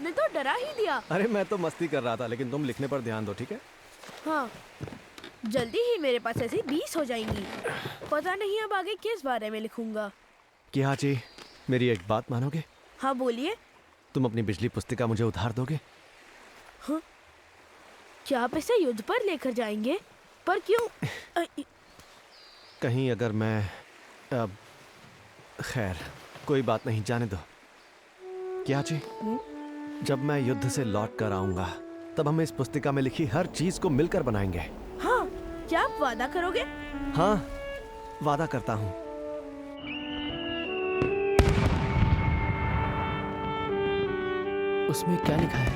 आपने तो डरा ही दिया। अरे मैं तो मस्ती कर रहा था, लेकिन तुम लिखने पर ध्यान दो, ठीक है? हाँ, जल्दी ही मेरे पास ऐसी 20 हो जाएंगी। पता नहीं अब आगे किस बारे में लिखूंगा। क्या जी, मेरी एक बात मानोगे? हाँ बोलिए। तुम अपनी बिजली पुस्तिका मुझे उधार दोगे? हाँ? क्या आप इसे युद्ध पर लेकर जाएंगे? पर क्यों? कहीं अगर मैं खैर कोई बात नहीं, जाने दो। क्या जी, जब मैं युद्ध से लौट कर आऊंगा तब हम इस पुस्तिका में लिखी हर चीज को मिलकर बनाएंगे। हाँ, क्या आप वादा करोगे? हाँ, वादा करता हूँ। उसमें क्या लिखा है?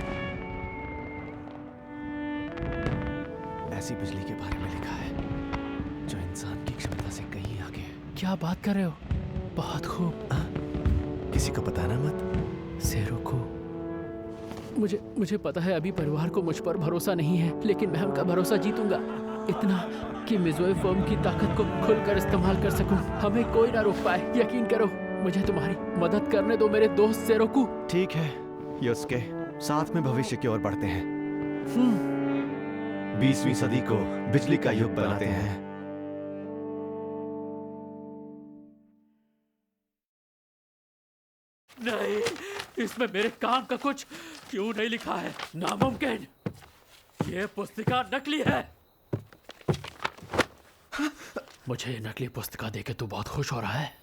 ऐसी बिजली के बारे में लिखा है जो इंसान की क्षमता से कहीं आगे है। क्या बात कर रहे हो? बहुत खूब। किसी को बताना मत। सेरुको, मुझे पता है अभी परिवार को मुझ पर भरोसा नहीं है, लेकिन मैं उनका भरोसा जीतूंगा, इतना कि मिज़ोए फर्म की ताकत को खुलकर इस्तेमाल कर सकूं। हमें कोई ना रोक पाए, यकीन करो। मुझे तुम्हारी मदद करने दो मेरे दोस्त सेरुको। ठीक है योस्के, साथ में भविष्य की ओर बढ़ते हैं। 20वीं सदी को बिजली का युग बनाते हैं। नहीं, इसमें मेरे काम का कुछ क्यों नहीं लिखा है? नामुमकिन। ये पुस्तिका नकली है। मुझे ये नकली पुस्तिका देके तू बहुत खुश हो रहा है।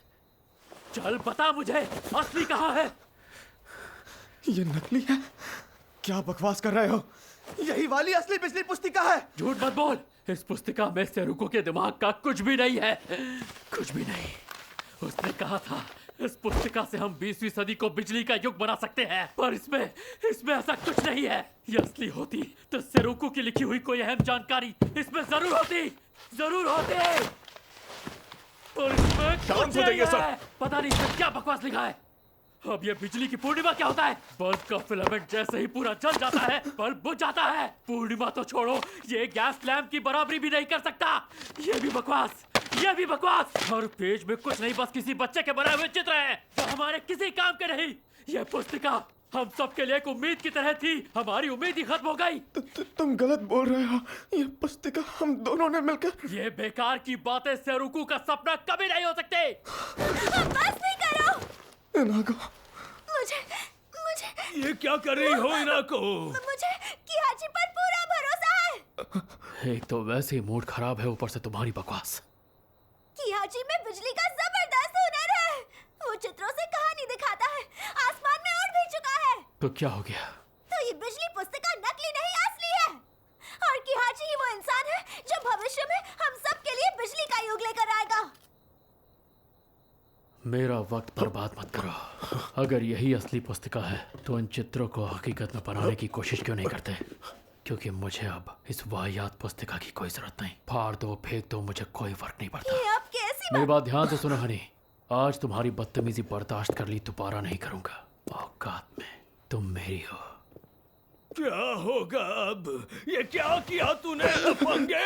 चल बता मुझे, असली कहाँ है? ये नकली है? क्या बकवास कर रहे हो? यही वाली असली बिजली पुस्तिका है। झूठ मत बोल। इस पुस्तिका में सेरुको के दिमाग का कुछ भी नहीं है, कुछ भी नहीं। उसने कहा था इस पुस्तिका से हम 20वीं सदी को बिजली का युग बना सकते हैं, पर इसमें ऐसा कुछ नहीं है। ये असली होती तो सेरुको की लिखी हुई कोई अहम जानकारी इसमें जरूर होती। और इसमें कुछ नहीं है। पता नहीं इसमें क्या बकवास लिखा है। अब ये बिजली की पूर्णिमा क्या होता है? बल्ब का फिलामेंट जैसे ही पूरा जल जाता है, बल्ब बुझ जाता है। पूर्णिमा तो छोड़ो, ये गैस लैंप की बराबरी भी नहीं कर सकता। ये भी बकवास। हर पेज में कुछ नहीं, बस किसी बच्चे के बनाए हुए चित्र हैं जो हमारे किसी काम के नहीं। ये पुस्तिका हम सब के लिए एक उम्मीद की तरह थी। हमारी उम्मीद ही खत्म हो गई। तुम गलत बोल रहे हो। ये पुस्तिका हम दोनों ने मिलकर। ये बेकार की बातें सेरुको का सपना कभी नहीं हो सकते। बस नहीं करो। इनाको, मुझे ये क्या कर रही हो इनाको? मुझे किहाची पर पूरा भरोसा है। एक तो वैसे ही मूड खराब है, ऊपर से तुम्हारी बकवास। किहाची में बिजली का जबरदस्त हुनर है। वो चित्रों से कहानी दिखाता है, आसमान में उड़ भी चुका है। तो क्या हो गया? तो ये बिजली पुस्तिका नकली नहीं असली है। और किहाची ही वो इंसान है जो भविष्य में हम सब के लिए बिजली का युग लेकर आएगा। मेरा वक्त बर्बाद मत करो। अगर यही असली पुस्तिका है तो इन चित्रों को हकीकत में बनाने की कोशिश क्यों नहीं करते? क्योंकि मुझे अब इस वाहियात पुस्तिका की कोई जरूरत नहीं। फाड़ दो, फेंक दो, मुझे कोई फर्क नहीं पड़ता। ये अब कैसी मेरी बात ध्यान से सुनो हनी। आज तुम्हारी बदतमीजी बर्दाश्त कर ली, दोबारा नहीं करूंगा। औकात में तुम मेरी हो। क्या होगा अब? ये क्या किया तूने लफंगे?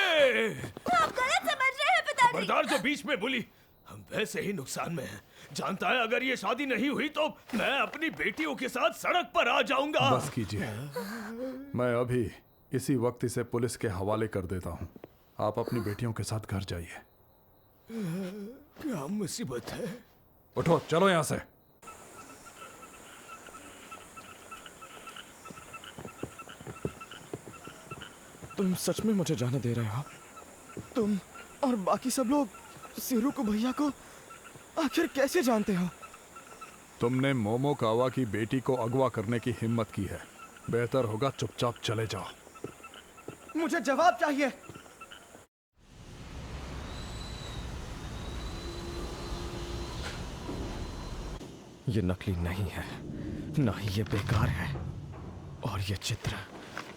आप गलत समझ रहे हैं पिताजी। खबरदार जो बीच में बोली। हम वैसे ही नुकसान में हैं। जानता है अगर ये शादी नहीं हुई तो मैं अपनी बेटियों के साथ सड़क पर आ जाऊंगा। बस कीजिए, मैं अभी इसी वक्त इसे पुलिस के हवाले कर देता हूँ। आप अपनी बेटियों के साथ घर जाइए। क्या मुसीबत है? उठो, चलो यहाँ से। तुम सच में मुझे जाने दे रहे हो? तुम और बाकी सब लोग सेरुको भैया को आखिर कैसे जानते हो? तुमने मोमोकावा की बेटी को अगवा करने की हिम्मत की है। बेहतर होगा चुपचाप चले जाओ। मुझे जवाब चाहिए। ये नकली नहीं है, ना ही ये बेकार है, और ये चित्र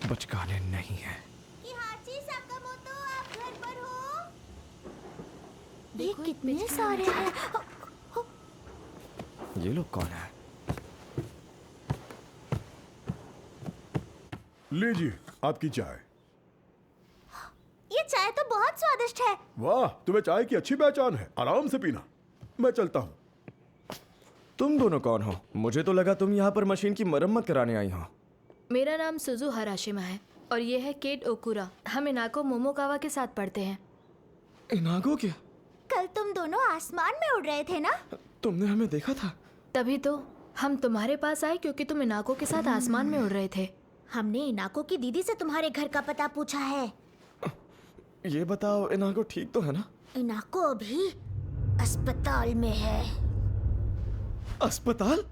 बचकाने नहीं है। किहाची साकामोतो, आप घर पर हो? ये कितने सारे हैं? ये लोग कौन है? लीजिए आपकी चाय। ये चाय तो बहुत स्वादिष्ट है। वाह, तुम्हें चाय की अच्छी पहचान है। आराम से पीना, मैं चलता हूँ। तुम दोनों कौन हो? मुझे तो लगा तुम यहाँ पर मशीन की मरम्मत कराने आई हो। मेरा नाम सुजु हराशिमा है और ये है केट ओकुरा। हम इनाको मोमोकावा के साथ पढ़ते हैं। इनागो क्या? कल तुम दोनों आसमान में उड़ रहे थे ना? तुमने हमें देखा था? तभी तो हम तुम्हारे पास आए क्योंकि तुम इनाको के साथ आसमान में उड़ रहे थे। हमने इनाको की दीदी से तुम्हारे घर का पता पूछा है। ये बताओ, इनागो ठीक तो है ना? इनाको अभी अस्पताल में है। अस्पताल?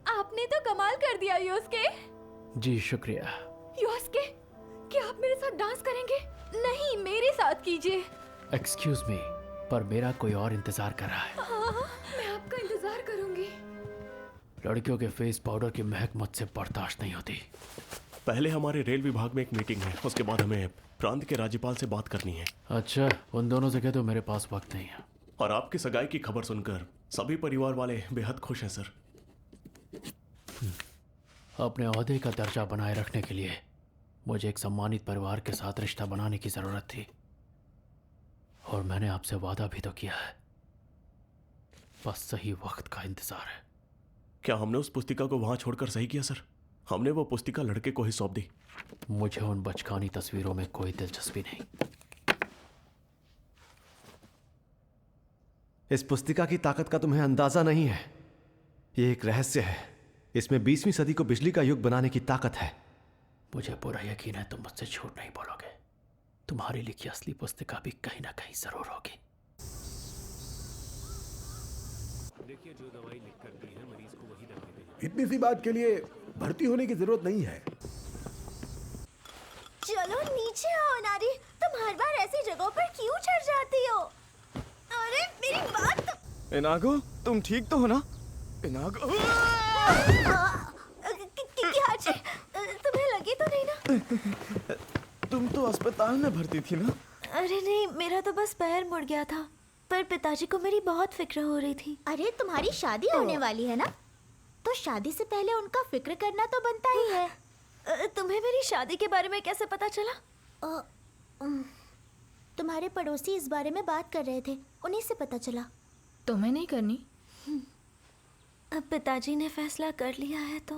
आपने तो कमाल कर दिया योस्के। जी शुक्रिया। योस्के, क्या आप मेरे साथ डांस करेंगे? नहीं, मेरे साथ कीजिए। एक्सक्यूज मी, पर मेरा कोई और इंतजार कर रहा है। मैं आपका इंतजार करूंगी। लड़कियों के फेस पाउडर की महक मुझसे बर्दाश्त नहीं होती। पहले हमारे रेल विभाग में एक मीटिंग है, उसके बाद हमें प्रांत के राज्यपाल से बात करनी है। अच्छा, उन दोनों से कह दो मेरे पास वक्त नहीं है। और आपकी सगाई की खबर सुनकर सभी परिवार वाले बेहद खुश हैं सर। अपने ओहदे का दर्जा बनाए रखने के लिए मुझे एक सम्मानित परिवार के साथ रिश्ता बनाने की जरूरत थी, और मैंने आपसे वादा भी तो किया है। बस सही वक्त का इंतजार है। क्या हमने उस पुस्तिका को वहां छोड़कर सही किया सर? हमने वो पुस्तिका लड़के को ही सौंप दी। मुझे उन बचकानी तस्वीरों में कोई दिलचस्पी नहीं। इस पुस्तिका की ताकत का तुम्हें अंदाजा नहीं है। ये एक रहस्य है। इसमें 20वीं सदी को बिजली का युग बनाने की ताकत है। मुझे पूरा यकीन है तुम मुझसे झूठ नहीं बोलोगे। तुम्हारी लिखी असली पुस्तिका भी कहीं ना कहीं जरूर होगी। देखिए, जो दवाई लिख कर दी है मरीज को वही दवा दें। इतनी सी बात के लिए भर्ती होने की जरूरत नहीं है। चलो नीचे आओ नारी, तुम हर बार ऐसी जगहों पर क्यों चढ़ जाती हो? अरे मेरी बात तो... इनागो, तुम ठीक तो हो ना? इनागो, क्या तुम्हें लगी तो नहीं ना? तुम तो अस्पताल में भर्ती थी ना? अरे नहीं, मेरा तो बस पैर मुड़ गया था, पर पिताजी को मेरी बहुत फिक्र हो रही थी। अरे तुम्हारी शादी होने वाली है ना, तो शादी से पहले उनका फिक्र करना तो बनता ही है। तुम्हें मेरी शादी के बारे में कैसे पता चला? तुम्हारे पड़ोसी इस बारे में बात कर रहे थे, उन्हीं से पता चला। तुम्हें नहीं करनी? अब पिताजी ने फैसला कर लिया है तो...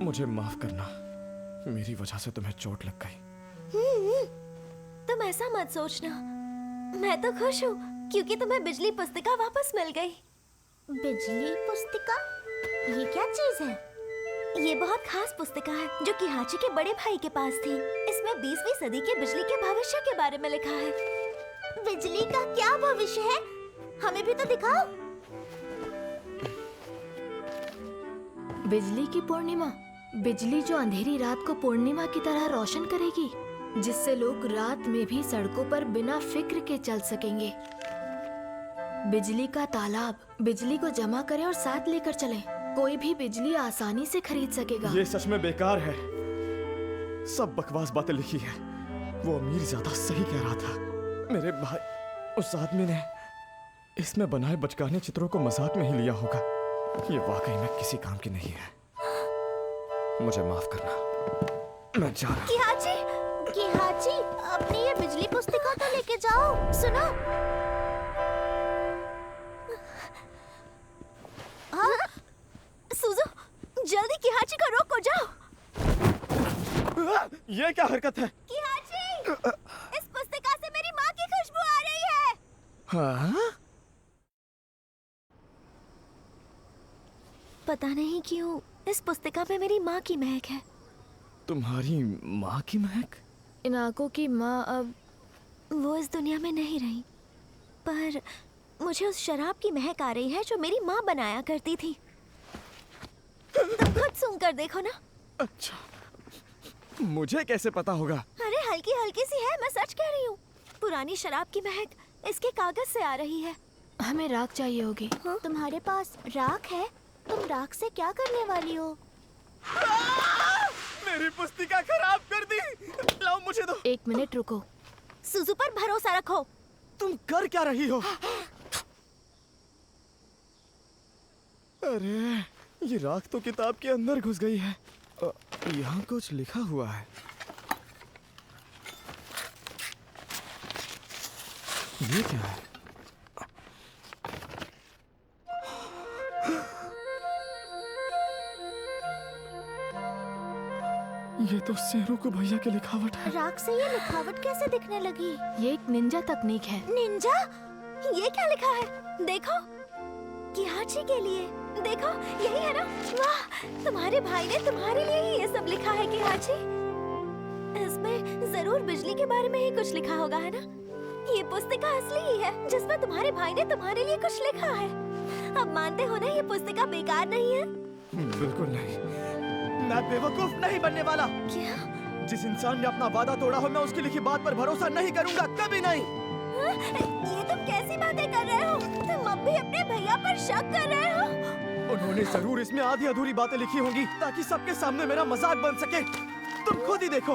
मुझे माफ करना, मेरी वजह से तुम्हें चोट लग गई। तुम ऐसा मत सोचना, मैं तो खुश हूँ क्योंकि तुम्हें बिजली पुस्तिका वापस मिल गई। बिजली पुस्तिका? ये क्या चीज है? ये बहुत खास पुस्तिका है जो किहाची के बड़े भाई के पास थी। इसमें 20वीं सदी के बिजली के भविष्य के बारे में लिखा है। बिजली का क्या भविष्य है? हमें भी तो दिखाओ। बिजली की पूर्णिमा, बिजली जो अंधेरी रात को पूर्णिमा की तरह रोशन करेगी, जिससे लोग रात में भी सड़कों पर बिना फिक्र के चल सकेंगे। बिजली का तालाब, बिजली को जमा करें और साथ लेकर चलें। कोई भी बिजली आसानी से खरीद सकेगा। ये सच में बेकार है, सब बकवास बातें लिखी है। वो अमीर ज्यादा सही कह रहा था। मेरे भाई, उस आदमी ने इसमें बनाए बचकाने चित्रों को मजाक में ही लिया होगा। ये वाकई में किसी काम की नहीं है। मुझे माफ करना, मैं जा रहा हूँ। किहाची, अपनी ये बिजली पुस्तिका तो लेके जाओ। सुनो, सुजो, जल्दी किहाची को रोको, जाओ। ये क्या हरकत है? किहाची, इस पुस्तिका से मेरी माँ की खुशबू आ रही है। हाँ? पता नहीं क्यों इस पुस्तिका में मेरी माँ की महक है। तुम्हारी माँ की महक? इनाको की माँ अब... वो इस दुनिया में नहीं रही, पर मुझे उस शराब की महक आ रही है जो मेरी माँ बनाया करती थी। तुम खुद सुनकर देखो ना। अच्छा, मुझे कैसे पता होगा? अरे हल्की हल्की सी है, मैं सच कह रही हूँ। पुरानी शराब की महक इसके कागज से आ रही है। हमें राख चाहिए होगी। हाँ? तुम्हारे पास राख है? तुम राख से क्या करने वाली हो? मेरी पुस्तिका खराब कर दी। लाओ मुझे दो। 1 मिनट रुको। सुजू पर भरोसा रखो। तुम कर क्या रही हो? अरे ये राख तो किताब के अंदर घुस गई है। यहाँ कुछ लिखा हुआ है। ये क्या है? ये तो सेरोकू भैया की लिखावट है। राख से ये लिखावट कैसे दिखने लगी? ये एक निंजा तकनीक है। निंजा? ये क्या लिखा है? देखो, किहाची के लिए। देखो, यही है ना? वाह, तुम्हारे भाई ने तुम्हारे लिए ही ये सब लिखा है किहाची। इसमें जरूर बिजली के बारे में ही कुछ लिखा होगा, है ना? ये पुस्तिका असली ही है, जिसमें तुम्हारे भाई ने तुम्हारे लिए कुछ लिखा है। अब मानते हो ना ये पुस्तिका बेकार नहीं है? बिल्कुल नहीं। मैं बेवकूफ नहीं बनने वाला। क्या? जिस इंसान ने अपना वादा तोड़ा हो, मैं उसकी लिखी बात पर भरोसा नहीं करूंगा, कभी नहीं। हाँ? ये तुम कैसी बातें कर रहे हो? तुम अब भी अपने भैया पर शक कर रहे हो? उन्होंने जरूर इसमें आधी अधूरी बातें लिखी होंगी ताकि सबके सामने मेरा मजाक बन सके। तुम खुद ही देखो,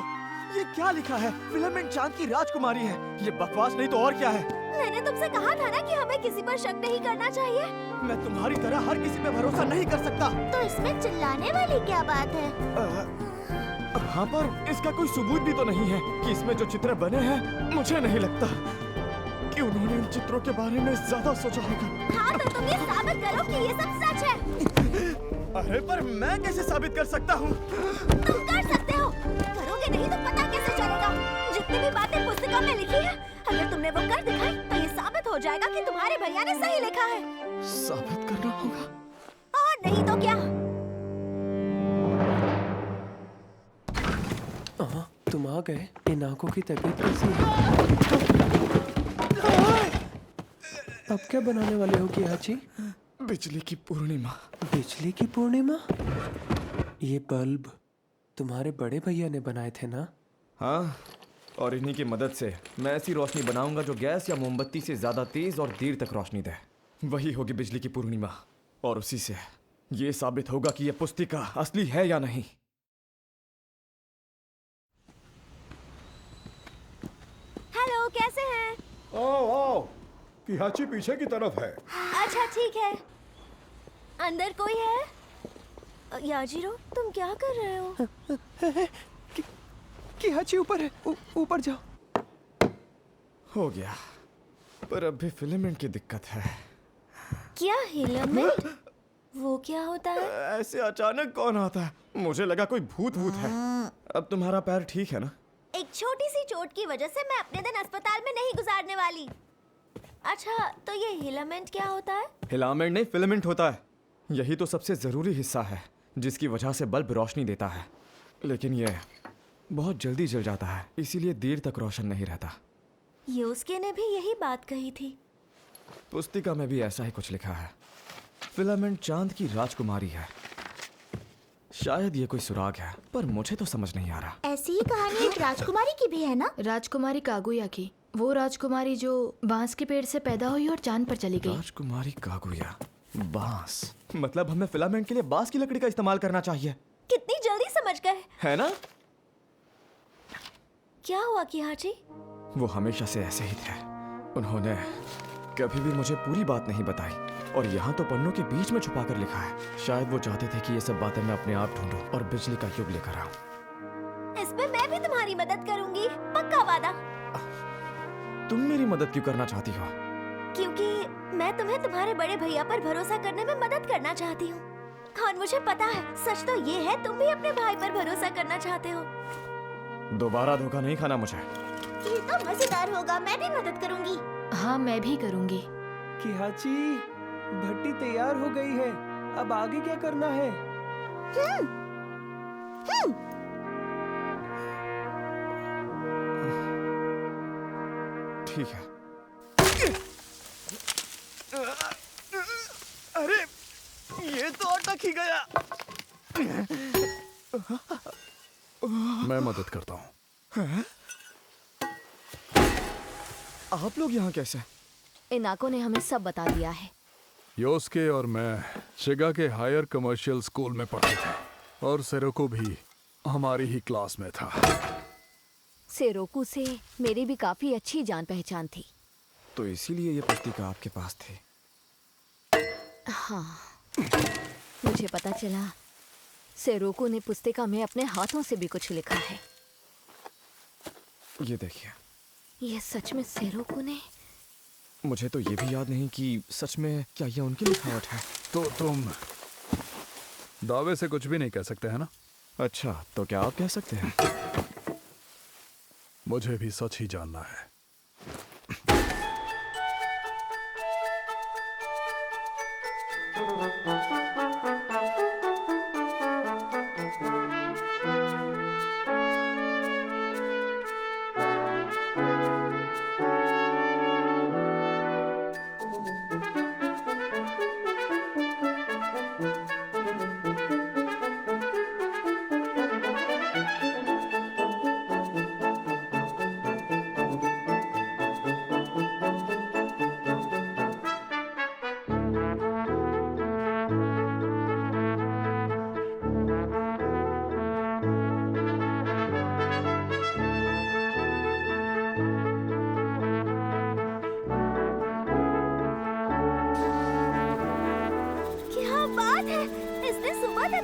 ये क्या लिखा है? फिलामेंट चांद की राजकुमारी है। ये बकवास नहीं तो और क्या है? मैंने तुमसे कहा था ना कि हमें किसी पर शक नहीं करना चाहिए। मैं तुम्हारी तरह हर किसी पे भरोसा नहीं कर सकता। तो इसमें चिल्लाने वाली क्या बात है? हाँ, पर इसका कोई सबूत भी तो नहीं है कि इसमें जो चित्र बने हैं, मुझे नहीं लगता कि उन्होंने इन चित्रों के बारे में ज्यादा सोचा होगा। हाँ, तो तुम ये साबित करो कि ये सब सच है। अरे पर मैं कैसे साबित कर सकता हूँ? तुम कर सकते हो। करोगे नहीं तो पता कैसे चलेगा? जितनी भी बातें पुस्तिका में लिखी है, अगर तुमने वो कर दिखाई तो ये साबित हो जाएगा कि तुम्हारे भैया ने सही लिखा है। साबित करना होगा। और नहीं तो क्या? तुम आ गए। इन आंखों की तबीयत कैसी है? अब क्या बनाने वाले हो किहाची? बिजली की पूर्णिमा। बिजली की पूर्णिमा? ये बल्ब तुम्हारे बड़े भैया ने बनाए थे ना? हाँ, और इन्हीं की मदद से मैं ऐसी रोशनी बनाऊंगा जो गैस या मोमबत्ती से ज्यादा तेज और देर तक रोशनी दे। वही होगी बिजली की पूर्णिमा, और उसी से ये साबित होगा कि यह पुस्तिका असली है या नहीं। हेलो, कैसे हैं? आओ, किहाची पीछे की तरफ है। अच्छा, ठीक है। अंदर कोई है? याजीरो, तुम क्या कर रहे हो? किहाची ऊपर है। ऊपर जाओ। हो गया, पर अब भी फिलामेंट की दिक्कत है। क्या फिलामेंट? वो क्या होता है? ऐसे अचानक कौन आता है? मुझे लगा कोई भूत है। अब तुम्हारा पैर ठीक है ना? एक छोटी सी चोट की वजह से मैं अपने दिन अस्पताल में नहीं गुजारने वाली। अच्छा, तो ये फिलामेंट क्या होता है? फिलामेंट नहीं, फिलामेंट होता है। यही तो सबसे जरूरी हिस्सा है, जिसकी वजह से बल्ब रोशनी देता है। लेकिन यह बहुत जल्दी जल जाता है, इसीलिए देर तक रोशन नहीं रहता। योस्के ने भी यही बात कही थी। पुस्तिका में भी ऐसा ही कुछ लिखा है। फिलामेंट चांद की राजकुमारी है। शायद ये कोई सुराग है, पर मुझे तो समझ नहीं आ रहा। ऐसी ही कहानी एक राजकुमारी की भी है ना? राजकुमारी कागुया की। वो राजकुमारी जो बांस के पेड़ से पैदा हुई और चांद पर चली गई। राजकुमारी कागुया, बांस। मतलब हमें फिलामेंट के लिए बांस की लकड़ी का इस्तेमाल करना चाहिए। कितनी जल्दी समझ गए, है ना? क्या हुआ किहाची? वो हमेशा से ऐसे ही थे। उन्होंने कभी भी मुझे पूरी बात नहीं बताई, और यहाँ तो पन्नों के बीच में छुपा कर लिखा है। शायद वो चाहते थे कि ये सब बातें मैं अपने आप ढूंढूं और बिजली का युग लेकर आऊं। इसमें मैं भी तुम्हारी मदद करूंगी, पक्का वादा। तुम मेरी मदद क्यों करना चाहती हो? क्योंकि मैं तुम्हें तुम्हारे बड़े भैया पर भरोसा करने में मदद करना चाहती हूँ। और मुझे पता है, सच तो ये है, तुम भी अपने भाई पर भरोसा करना चाहते हो। दोबारा धोखा नहीं खाना मुझे। ये तो मजेदार होगा, मैं भी मदद करूंगी। हाँ, मैं भी करूंगी। किहाची, भट्टी तैयार हो गई है। अब आगे क्या करना है? ठीक है। अरे, ये तो अटक ही गया। मैं मदद करता हूँ। आप लोग यहाँ कैसे? इनाको ने हमें सब बता दिया है। योस्के और मैं शिगा के हायर कमर्शियल स्कूल में पढ़ते थे, और सेरोको भी हमारी ही क्लास में था। सेरोकू से मेरी भी काफी अच्छी जान पहचान थी। तो इसीलिए ये पुस्तिका आपके पास थी। हाँ। मुझे पता चला सेरोको ने पुस्तिका में अपने हाथों से भी कुछ लिखा है। ये देखिए। ये सच में सेरोको ने? मुझे तो ये भी याद नहीं कि सच में क्या ये उनकी लिखावट है। तो तुम दावे से कुछ भी नहीं कह सकते हैं ना? अच्छा, तो क्या आप कह सकते हैं? मुझे भी सच ही जानना है।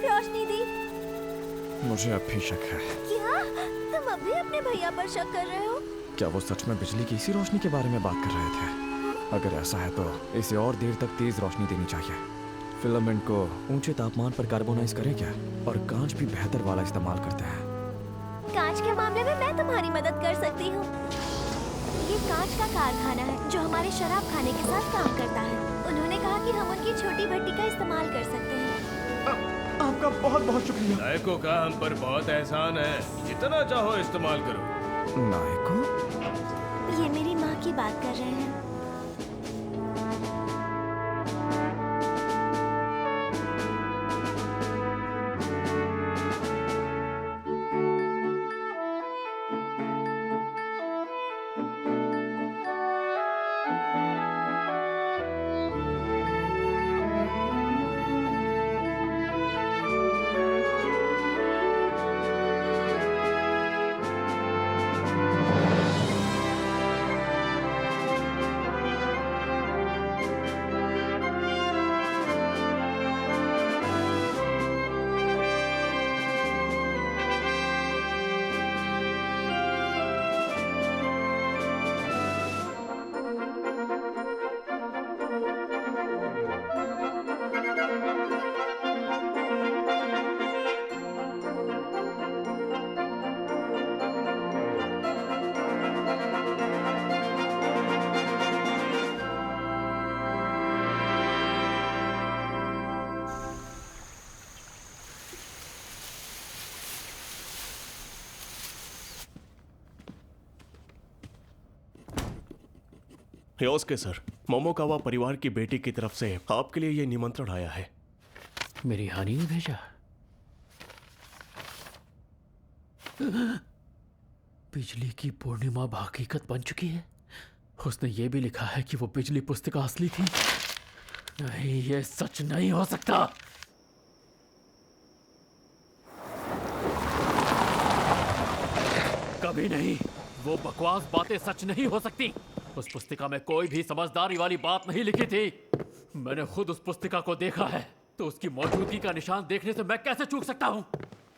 रोशनी दी। मुझे अब भी शक है। क्या तुम अब भी अपने भैया पर शक कर रहे हो? क्या वो सच में बिजली की इसी रोशनी के बारे में बात कर रहे थे? अगर ऐसा है तो इसे और देर तक तेज रोशनी देनी चाहिए। फिलामेंट को ऊंचे तापमान पर कार्बोनाइज करें क्या? और कांच भी बेहतर वाला इस्तेमाल करते हैं। कांच के मामले में मैं तुम्हारी मदद कर सकती हूँ। ये कांच का कारखाना है जो हमारे शराब खाने के साथ काम करता है। उन्होंने कहा कि हम उनकी छोटी भट्टी का इस्तेमाल कर सकते हैं। आपका बहुत बहुत शुक्रिया। नायको का हम पर बहुत एहसान है, जितना चाहो इस्तेमाल करो। नायको? ये मेरी माँ की बात कर रहे हैं। योस्के सर, मोमोकावा परिवार की बेटी की तरफ से आपके लिए ये निमंत्रण आया है। मेरी हानि ने भेजा? बिजली की पूर्णिमा हकीकत बन चुकी है। उसने ये भी लिखा है कि वो बिजली पुस्तिका असली थी। नहीं, ये सच नहीं हो सकता। कभी नहीं। वो बकवास बातें सच नहीं हो सकती। उस पुस्तिका में कोई भी समझदारी वाली बात नहीं लिखी थी। मैंने खुद उस पुस्तिका को देखा है, तो उसकी मौजूदगी का निशान देखने से मैं कैसे चूक सकता हूँ?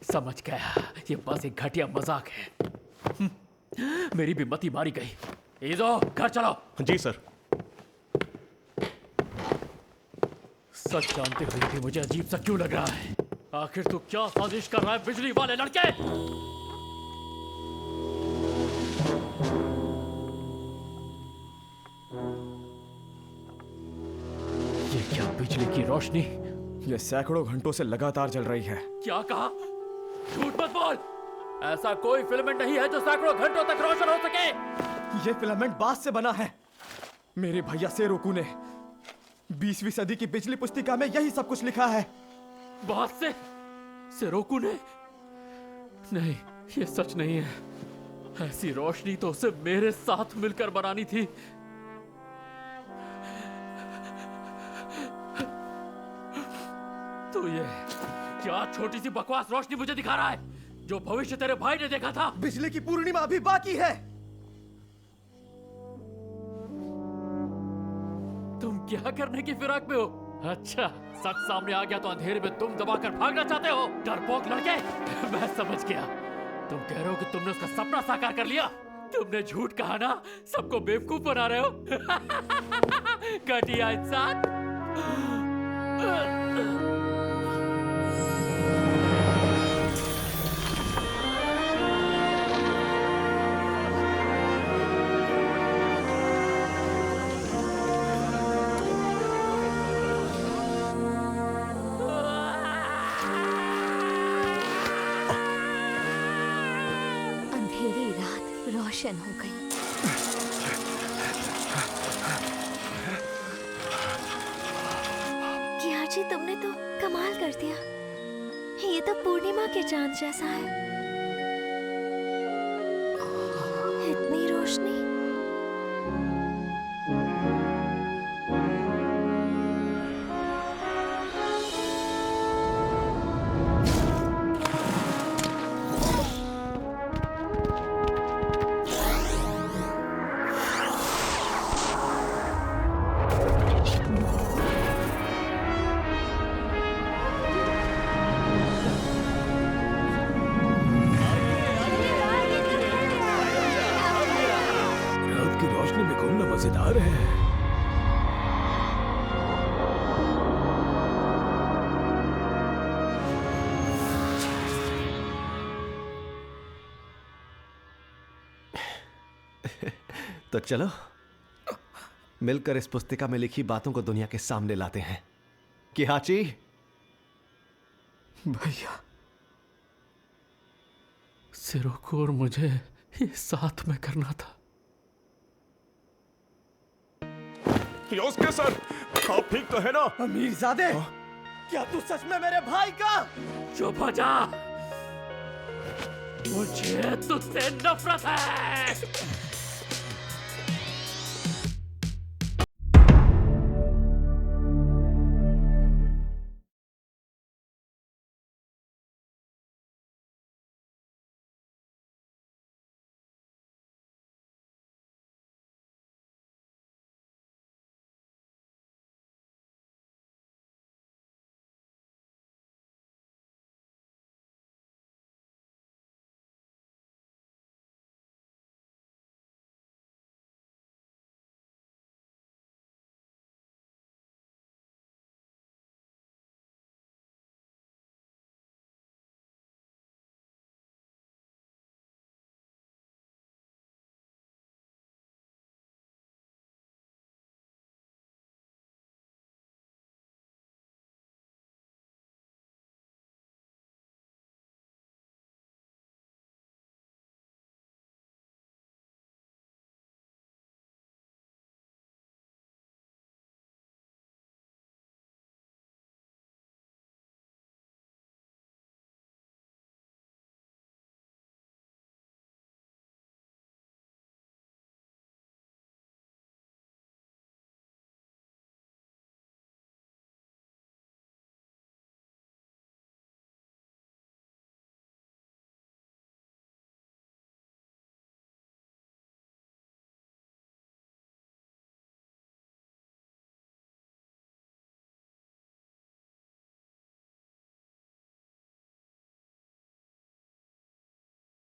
समझ गया, ये बस एक घटिया मजाक है। मेरी भी मती मारी गई। ईजो, घर चलो। जी सर। सच जानते हुए भी मुझे अजीब सा क्यों लग रहा है? आखिर तू क्या साजिश कर रहा है, बिजली वाले लड़के? ये क्या बिजली की रोशनी? ये सैकड़ों घंटों से लगातार जल रही है। क्या कहा? झूठ मत बोल। ऐसा कोई फिलामेंट नहीं है जो सैकड़ों घंटों तक रोशन हो सके। ये फिलामेंट बांस से बना है। मेरे भैया सेरोकू ने 20वीं सदी की बिजली पुस्तिका में यही सब कुछ लिखा है। बांस से? सेरोकू ने? नहीं, ये सच नहीं है। ऐसी रोशनी तो उसे मेरे साथ मिलकर बनानी थी। तो ये क्या छोटी सी बकवास रोशनी मुझे दिखा रहा है, जो भविष्य तेरे भाई ने देखा था? बिजली की पूर्णिमा अभी बाकी है। तुम क्या करने की फिराक में हो? अच्छा, सच सामने आ गया तो अंधेरे में तुम दबाकर भागना चाहते हो, डरपोक लड़के। मैं समझ गया, तुम कह रहे हो कि तुमने उसका सपना साकार कर लिया। तुमने झूठ कहा ना, सबको बेवकूफ बना रहे हो। घटिया इंसान। अंधेरी रात रोशन हो गई। किया जी, तुमने तो कमाल कर दिया। ये तो पूर्णिमा के चांद जैसा है। इतनी रोशनी। रात की रोशनी में घूमना मजेदार है। तो चलो मिलकर इस पुस्तिका में लिखी बातों को दुनिया के सामने लाते हैं। किहाची भैया, सिरोको और मुझे ये साथ में करना था। योस्के सर, आप ठीक तो है ना? अमीरजादे, क्या तू सच में मेरे भाई का? चुप हो जा, मुझे तुझसे नफरत है।